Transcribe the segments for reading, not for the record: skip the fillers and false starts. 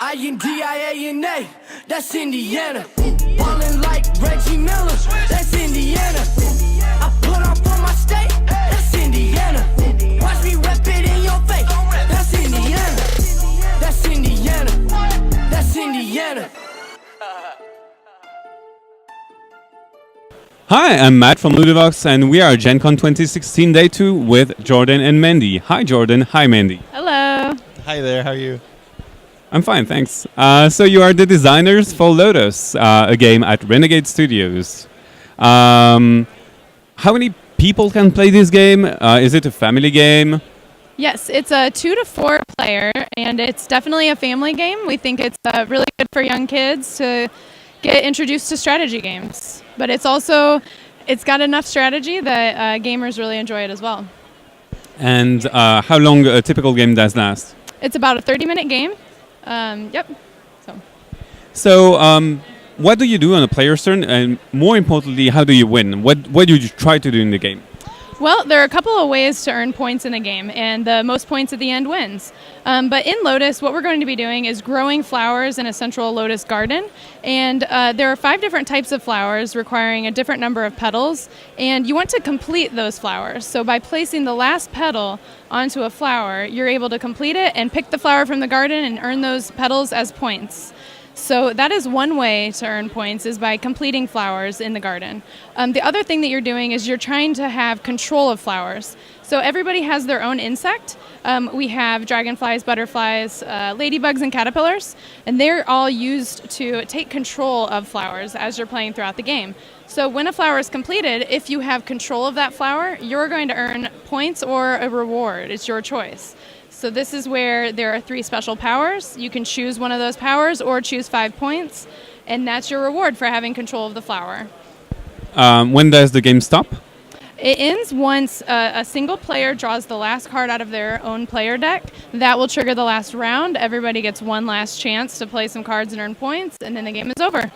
INDIANA, that's Indiana. Ballin' like Reggie Miller, that's Indiana. I put on for my state, that's Indiana. Watch me rep it in your face, that's Indiana. That's Indiana, that's Indiana. Hi, I'm Matt from Ludovox, and we are Gen Con 2016 Day 2 with Jordan and Mandy. Hi, Jordan. Hi, Mandy. Hello. Hi there, how are you? I'm fine, thanks. So you are the designers for Lotus, a game at Renegade Studios. How many people can play this game? Is it a family game? Yes, it's a 2 to 4 player, and it's definitely a family game. We think it's really good for young kids to get introduced to strategy games. But it's got enough strategy that gamers really enjoy it as well. And how long a typical game does last? It's about a 30-minute game. Yep. So, what do you do on a player's turn? And more importantly, how do you win? What do you try to do in the game? Well, there are a couple of ways to earn points in the game, and the most points at the end wins. But in Lotus, what we're going to be doing is growing flowers in a central Lotus garden. And there are 5 different types of flowers requiring a different number of petals, and you want to complete those flowers. So by placing the last petal onto a flower, you're able to complete it and pick the flower from the garden and earn those petals as points. So that is one way to earn points, is by completing flowers in the garden. The other thing that you're doing is you're trying to have control of flowers. So everybody has their own insect. We have dragonflies, butterflies, ladybugs, and caterpillars, and they're all used to take control of flowers as you're playing throughout the game. So when a flower is completed, if you have control of that flower, you're going to earn points or a reward. It's your choice. So this is where there are 3 special powers. You can choose one of those powers or choose 5 points, and that's your reward for having control of the flower. When does the game stop? It ends once a single player draws the last card out of their own player deck. That will trigger the last round. Everybody gets one last chance to play some cards and earn points, and then the game is over.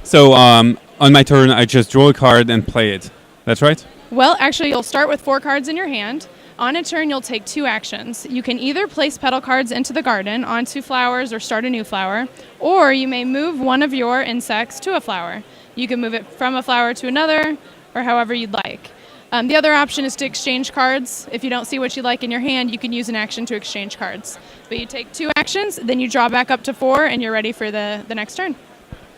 So, on my turn, I just draw a card and play it. That's right? Well, actually, you'll start with 4 cards in your hand. On a turn, you'll take 2 actions. You can either place petal cards into the garden, onto flowers, or start a new flower, or you may move one of your insects to a flower. You can move it from a flower to another, or however you'd like. The other option is to exchange cards. If you don't see what you like in your hand, you can use an action to exchange cards. But you take 2 actions, then you draw back up to 4, and you're ready for the next turn.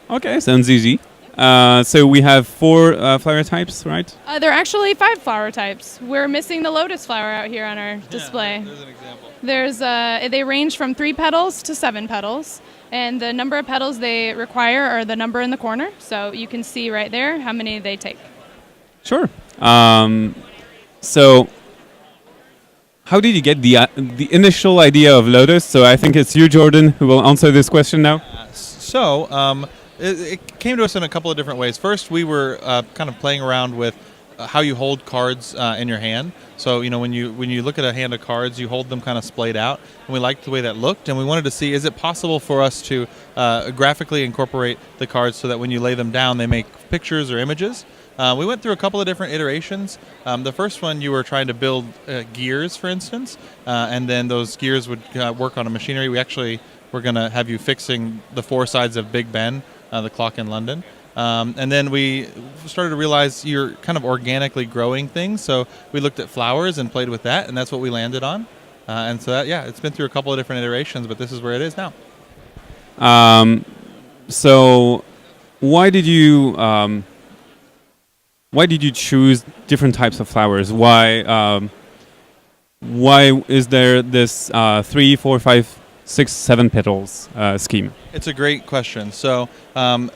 Okay, sounds easy. So we have 4 flower types, right? There are actually 5 flower types. We're missing the lotus flower out here on our display. There's an example. They range from 3 petals to 7 petals, and the number of petals they require are the number in the corner. So you can see right there how many they take. Sure. So how did you get the initial idea of Lotus? So I think it's you, Jordan, who will answer this question now. It came to us in a couple of different ways. First, we were kind of playing around with how you hold cards in your hand. So, when you look at a hand of cards, you hold them kind of splayed out. And we liked the way that looked, and we wanted to see, is it possible for us to graphically incorporate the cards so that when you lay them down, they make pictures or images? We went through a couple of different iterations. The first one, you were trying to build gears, for instance, and then those gears would work on a machinery. We're going to have you fixing the 4 sides of Big Ben, the clock in London. And then we started to realize you're kind of organically growing things. So we looked at flowers and played with that, and that's what we landed on. And so it's been through a couple of different iterations, but this is where it is now. So why did you choose different types of flowers? Why is there this 3, 4, 5, 6, 7 petals scheme? It's a great question. So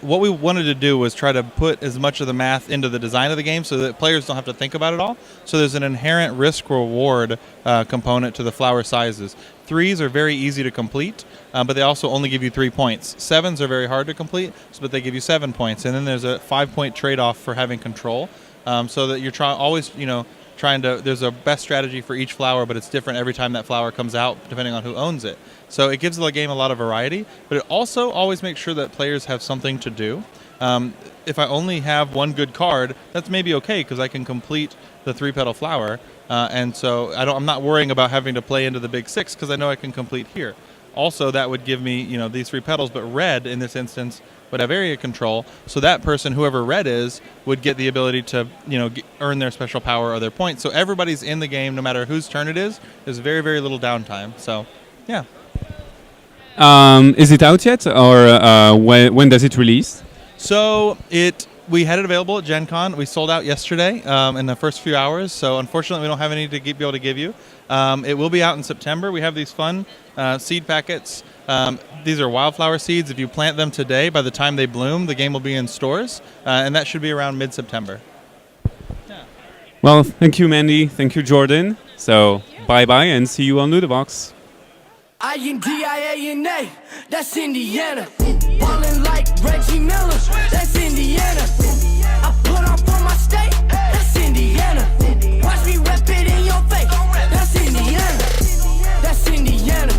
what we wanted to do was try to put as much of the math into the design of the game so that players don't have to think about it all. So there's an inherent risk-reward component to the flower sizes. 3s are very easy to complete, but they also only give you 3 points. 7s are very hard to complete, but they give you 7 points. And then there's a 5-point trade-off for having control, so that you're trying to, there's a best strategy for each flower, but it's different every time that flower comes out, depending on who owns it. So it gives the game a lot of variety, but it also always makes sure that players have something to do. If I only have 1 good card, that's maybe okay, because I can complete the 3-petal flower, and so I'm not worrying about having to play into the big 6, because I know I can complete here. Also, that would give me, these 3 petals, but red in this instance would have area control. So that person, whoever red is, would get the ability to, earn their special power or their points. So everybody's in the game, no matter whose turn it is. There's very, very little downtime. So, yeah. Is it out yet, or when does it release? So we had it available at Gen Con. We sold out yesterday in the first few hours. So unfortunately, we don't have any to be able to give you. It will be out in September. We have these fun seed packets. These are wildflower seeds. If you plant them today, by the time they bloom, the game will be in stores. And that should be around mid-September. Well, thank you, Mandy. Thank you, Jordan. So bye-bye and see you on Ludovox. INDIANA, that's Indiana. Ballin' like Reggie Miller, that's Indiana. I put on for my state, that's Indiana. Watch me rep it in your face, that's Indiana. That's Indiana,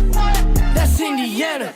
that's Indiana.